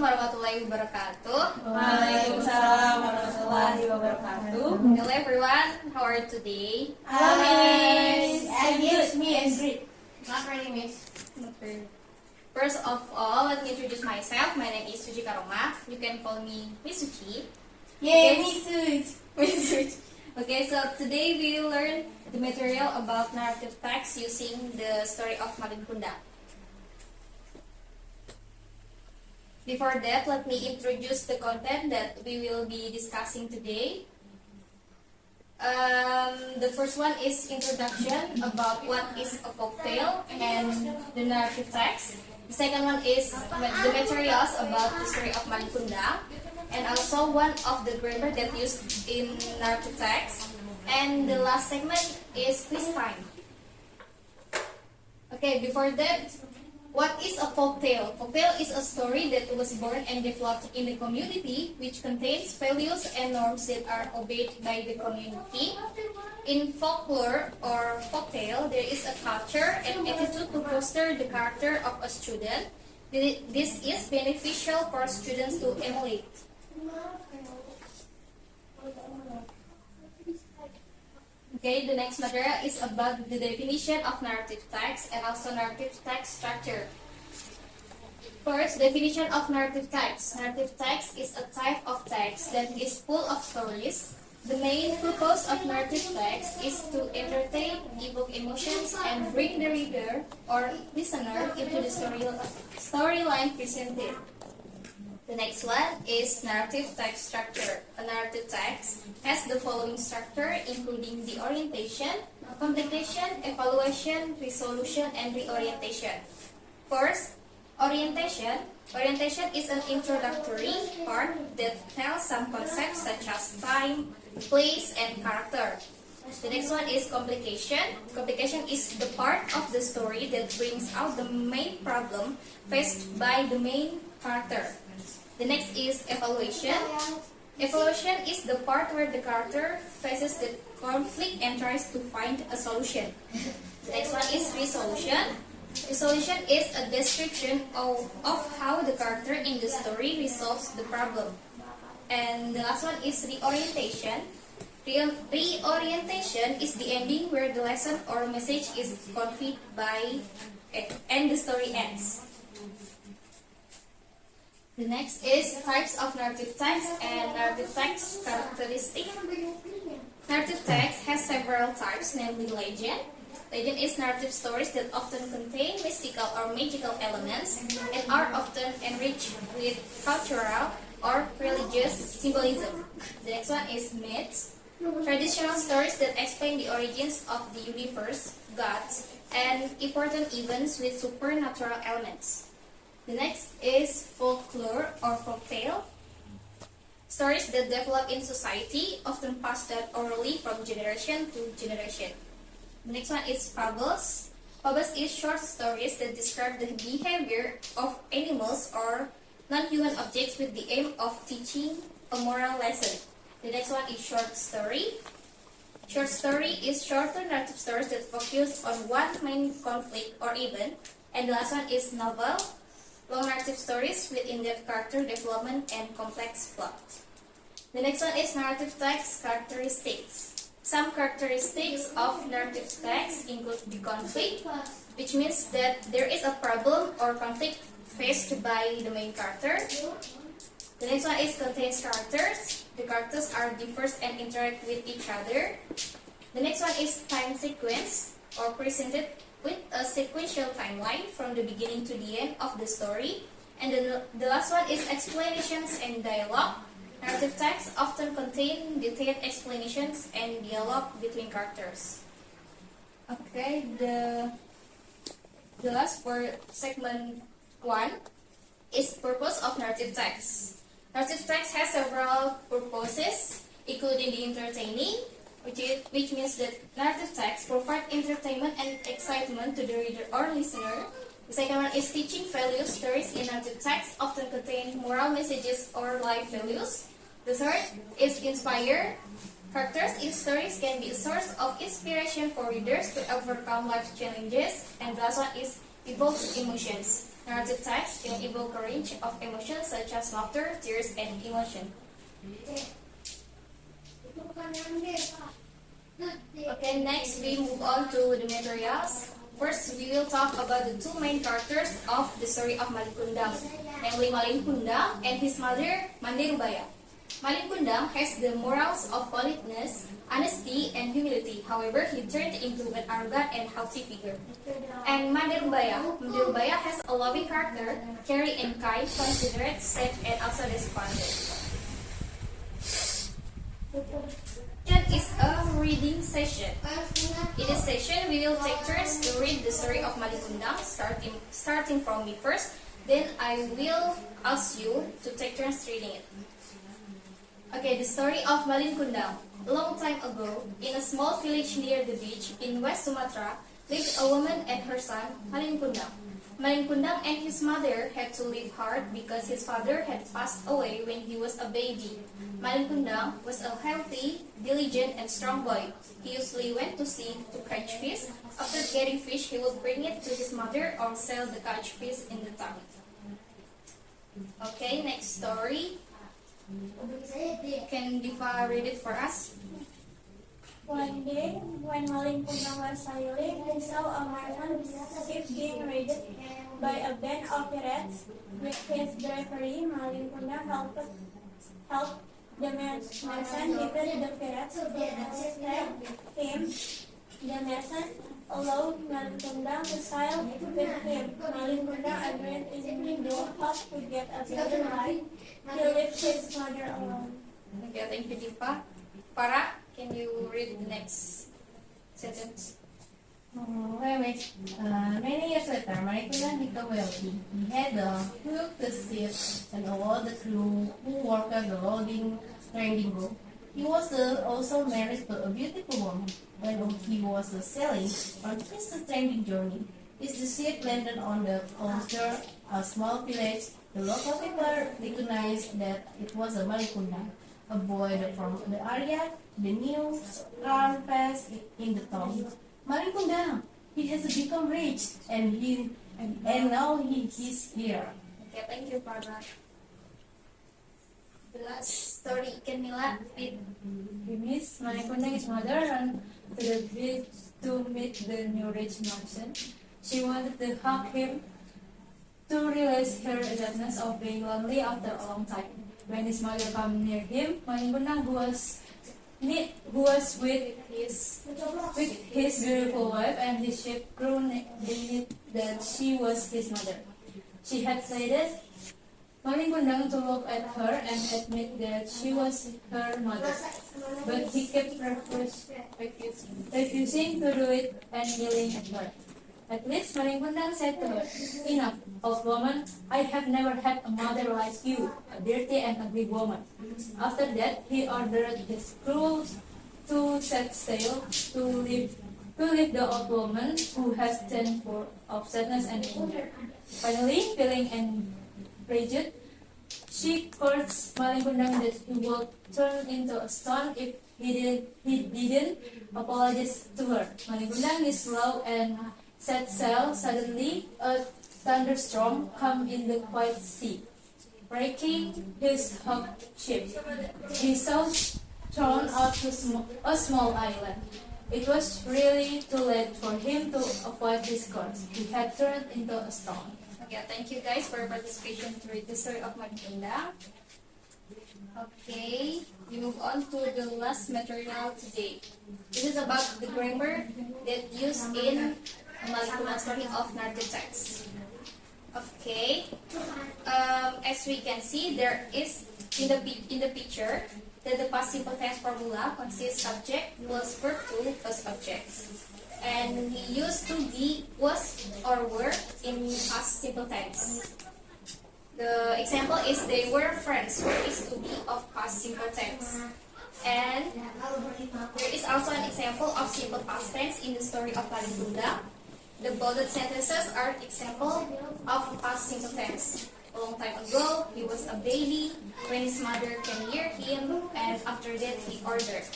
Assalamualaikum warahmatullahi wabarakatuh. Waalaikumsalam warahmatullahi wabarakatuh. Hello everyone, how are you today? Hi, I'm good. Me and great. Not really, miss. First of all, let me introduce myself. My name is Suci Karomah. You can call me Miss Suci. Yay, Yes. me too. Miss Suci. Okay, so today we will learn the material about narrative text using the story of Malin Kundang. Before that, let me introduce the content that we will be discussing today. The first one is introduction about what is a folktale and the narrative text. The second one is the materials about the story of Malin Kundang, and also one of the grammar that used in narrative text. And the last segment is quiz time. Okay, before that, what is a folktale? Folktale is a story that was born and developed in the community, which contains values and norms that are obeyed by the community. In folklore or folktale, there is a culture and attitude to foster the character of a student. This is beneficial for students to emulate. Okay, the next material is about the definition of narrative text and also narrative text structure. First, definition of narrative text. Narrative text is a type of text that is full of stories. The main purpose of narrative text is to entertain, evoke emotions, and bring the reader or listener into the storyline presented. The next one is narrative text structure. A narrative text has the following structure, including the orientation, complication, evaluation, resolution, and reorientation. First, orientation. Orientation is an introductory part that tells some concepts such as time, place, and character. The next one is complication. Complication is the part of the story that brings out the main problem faced by the main character. The next is evaluation. Evaluation is the part where the character faces the conflict and tries to find a solution. The next one is resolution. Resolution is a description of how the character in the story resolves the problem. And the last one is reorientation. Reorientation is the ending where the lesson or message is conveyed by and the story ends. The next is types of narrative text and narrative text characteristics. Narrative text has several types, namely legend. Legend is narrative stories that often contain mystical or magical elements and are often enriched with cultural or religious symbolism. The next one is myths. Traditional stories that explain the origins of the universe, gods, and important events with supernatural elements. The next is folklore or folktale. Stories that develop in society, often passed down orally from generation to generation. The next one is fables. Fables is short stories that describe the behavior of animals or non-human objects with the aim of teaching a moral lesson. The next one is short story. Short story is shorter narrative stories that focus on one main conflict or event. And the last one is novel. Long narrative stories with in-depth character development and complex plot. The next one is narrative text characteristics. Some characteristics of narrative text include the conflict, which means that there is a problem or conflict faced by the main character. The next one is contains characters. The characters are diverse and interact with each other. The next one is time sequence or presented with a sequential timeline from the beginning to the end of the story. And the last one is explanations and dialogue. Narrative texts often contain detailed explanations and dialogue between characters. Okay, the last for segment 1 is purpose of narrative text. Narrative text has several purposes, including the entertaining, which means that narrative text provide entertainment and excitement to the reader or listener. The second one is teaching values. Stories in narrative text often contain moral messages or life values. The third is inspire. Characters in stories can be a source of inspiration for readers to overcome life challenges. And the last one is evoke emotions. Narrative text can evoke a range of emotions such as laughter, tears, and emotion. Okay, next we move on to the materials. First, we will talk about the two main characters of the story of Malin Kundang, namely Malin Kundang and his mother, Mande Rubaya. Malin Kundang has the morals of politeness, honesty, and humility. However, he turned into an arrogant and haughty figure. And Mande Rubaya has a loving character, caring and kind, considerate, safe, and also responsive. That is a reading session. In this session, we will take turns to read the story of Malin Kundang, starting from me first. Then I will ask you to take turns reading it. Okay, the story of Malin Kundang. A long time ago, in a small village near the beach in West Sumatra, lived a woman and her son, Malin Kundang. Malin Kundang and his mother had to live hard because his father had passed away when he was a baby. Malin Kundang was a healthy, diligent, and strong boy. He usually went to sea to catch fish. After getting fish, he would bring it to his mother or sell the catch fish in the town. Okay, next story. Can Diva read it for us? One day, when Malin Kundang was sailing, he saw a merchant ship being raided by a band of pirates. With his bravery, Malin Kundang helped the merchant defeat the pirates who attacked him. The merchant allowed Malin Kundang to sail with him. Malin Kundang agreed in the hope to get a better life. He left his mother alone. Okay, thank you, Diva. Farah, can you read the next sentence? Many years later, Malin Kundang became wealthy. He had hooked the ship and allowed the crew who worked the loading trading boat. He was also married to a beautiful woman. When he was sailing on his stranding journey, his ship landed on the coaster, a small village. The local people recognized that it was a Malin Kundang, a boy from the area. The news ran fast in the town. Malin Kundang, he has become rich, and now he is here. Okay, thank you, Farah. The last story, can Mila read? Miss Malin Kundang's mother ran to the beach to meet the new rich merchant. She wanted to hug him to realize her sadness of being lonely after a long time. When his mother came near him, Malin Kundang, who was with his beautiful wife and his ship crew, believed that she was his mother. She had decided Malin Kundang to look at her and admit that she was her mother, but he kept refusing to do it and yelling at her. At least Malin Kundang said to her, "Enough, old woman, I have never had a mother like you, a dirty and ugly woman." After that, he ordered his crew to set sail to leave the old woman who has ten for of sadness and anger. Finally, feeling enraged, she cursed Malin Kundang that he would turn into a stone if he didn't apologize to her. Malin Kundang is slow and set sail. Suddenly, a thunderstorm came in the quiet sea, breaking his hugged ship. He saw thrown out to a small island. It was really too late for him to avoid this curse. He had turned into a stone. Okay, thank you guys for your participation to read the story of Malin Kundang. Okay, we move on to the last material today. This is about the grammar that used in Malin Kundang story of narrative text. Okay, as we can see, there is in the picture that the past simple tense formula consists subject plus verb to plus objects, and he used to be, was, or were in past simple tense. The example is they were friends, where is to be of past simple tense. And there is also an example of simple past tense in the story of Malin Kundang. The bolded sentences are example of past simple tense. A long time ago, he was a baby when his mother came near him, and after that he ordered.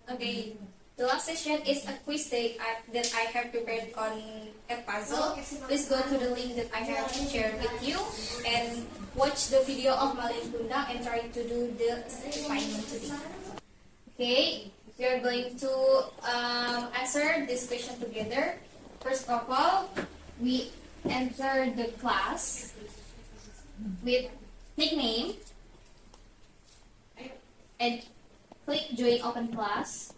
Okay, The last session is a quiz that I have prepared on a puzzle. Please go to the link that I have shared with you and watch the video of Malin Kundang and try to do the assignment today. Okay, we are going to answer this question together. First of all, we enter the class with nickname and click join open class.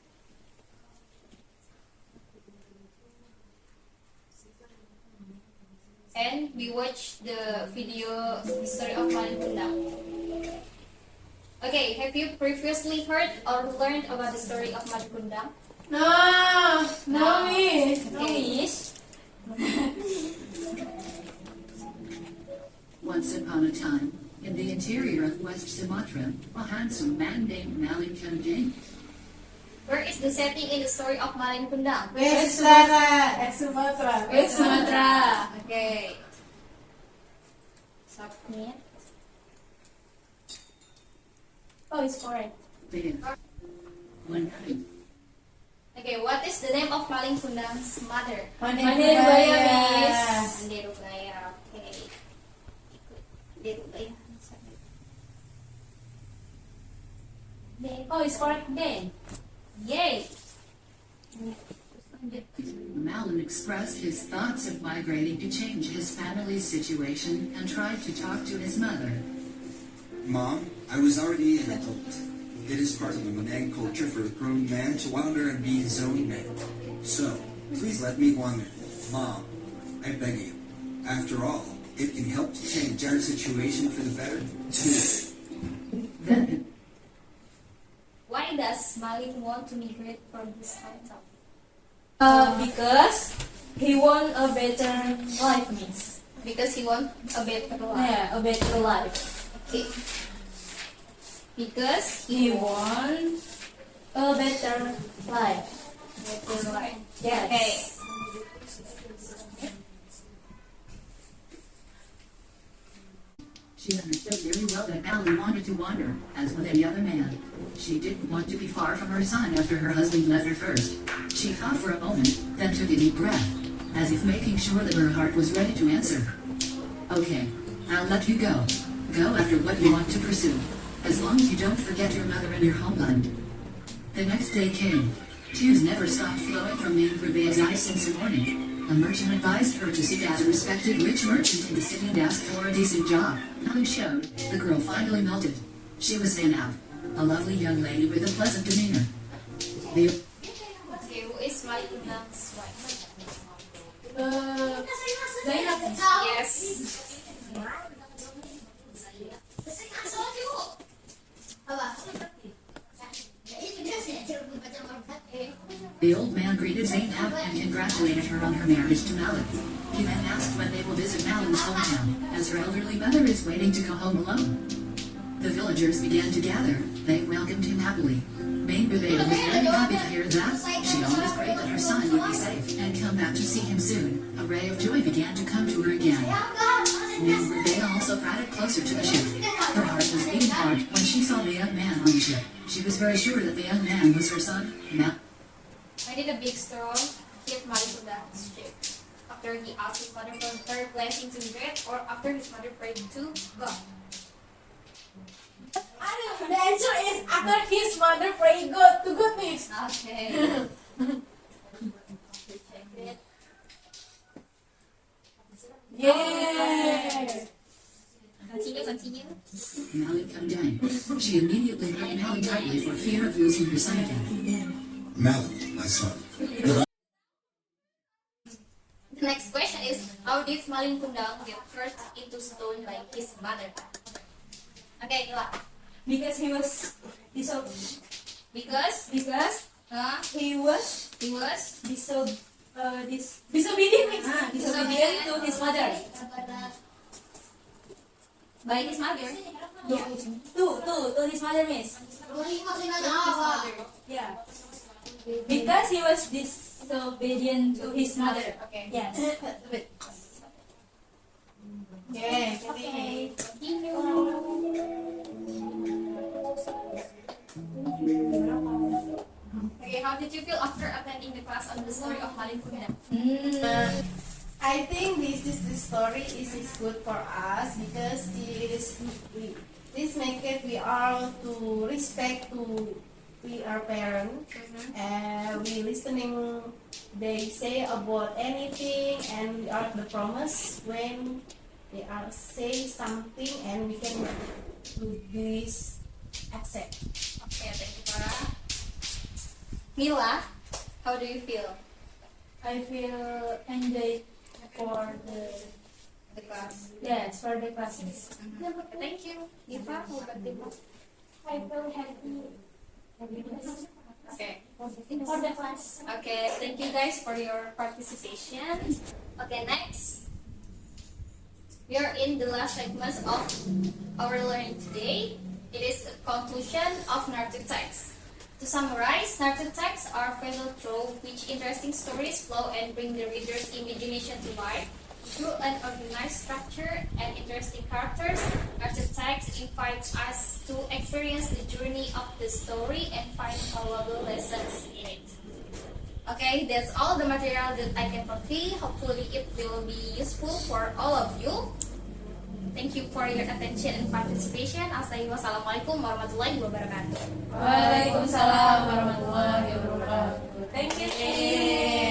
And we watch the video story of Malin Kundang. Okay, have you previously heard or learned about the story of Malin Kundang? No, miss. Miss. Once upon a time, in the interior of West Sumatra, a handsome man named Malin Kundang. Where is the setting in the story of Malin Kundang? West Sumatra. West Sumatra. Okay. Submit. Oh, it's correct. Begin. One night, Okay, what is the name of Malin Kundang's mother? Mandirubaya, Miss. Mandirubaya. Okay. Mandirubaya. Oh, it's correct then. Yay! Malin expressed his thoughts of migrating to change his family's situation and tried to talk to his mother. Mom, I was already an adult. It is part of the Menang culture for a grown man to wander and be his own man. So, please let me wander. Mom, I beg you. After all, it can help to change our situation for the better, too. Then, Why does Malin want to migrate from his hometown? Because he want a better life, miss. Because he wants a better life. Yeah, a better life. Okay. Because He want a better life. better life. Yes. Okay. she understood very well that Malin wanted to wander, as with any other man. She didn't want to be far from her son after her husband left her first. She thought for a moment, then took a deep breath, as if making sure that her heart was ready to answer. Okay, I'll let you go. Go after what you want to pursue, as long as you don't forget your mother and your homeland. The next day came. Tears never stopped flowing from Mandirubaya eyes since the morning. A merchant advised her to seek out a respected rich merchant in the city and ask for a decent job. Knowledge showed, the girl finally melted. She was then out, a lovely young lady with a pleasant demeanor. The Okay, who is Malin Kundang's wife? Zainab. Yes. The old man greeted Zainab and congratulated her on her marriage to Malin. He then asked when they will visit Malin's hometown, as her elderly mother is waiting to go home alone. The villagers began to gather. They welcomed him happily. Mandirubaya was very happy to hear that. She always prayed that her son would be safe and come back to see him soon. A ray of joy began to come to her again. Mandirubaya also crowded closer to the ship. Her heart was beating hard when she saw the young man on the ship. She was very sure that the young man was her son, I did a big storm hit Malin Kundang's ship. After he asked his mother for her blessing to migrate, or after his mother prayed to God. The answer is after his mother prayed God to goodness. Okay. Yeah. Continue. Malin Kundang. She immediately hugged Malin tightly for fear of losing her son again. Malin, my son. The next question is, how did Malin Kundang get turned into stone like his mother? Okay, Ila. Because he was Because he was disobedient to his mother. by his mother. Yeah. To his mother, miss. Yeah. Because he was disobedient to his mother. Okay. Yes. Yeah. Okay. Continue. Okay. Okay, how did you feel after attending the class on the story of Malin Kundang? I think this story is good for us because this make it we are to respect to we are parents and we listening they say about anything and we are the promise when they are say something and we can do this accept. Okay, thank you, Farah. Mila, how do you feel? I feel enjoyed for The class. for the classes. Thank you. Diva, how about Diva? I feel happy Okay. for the class. Okay, thank you guys for your participation. Okay, next. We are in the last segment of our learning today. It is a conclusion of narrative text. To summarize, narrative texts are visual through which interesting stories flow and bring the reader's imagination to life. Through an organized structure and interesting characters, narrative text invites us to experience the journey of the story and find valuable lessons in it. Okay, that's all the material that I can convey. Hopefully it will be useful for all of you. Thank you for your attention and participation. Assalamualaikum warahmatullahi wabarakatuh. Waalaikumsalam warahmatullahi wabarakatuh. Thank you.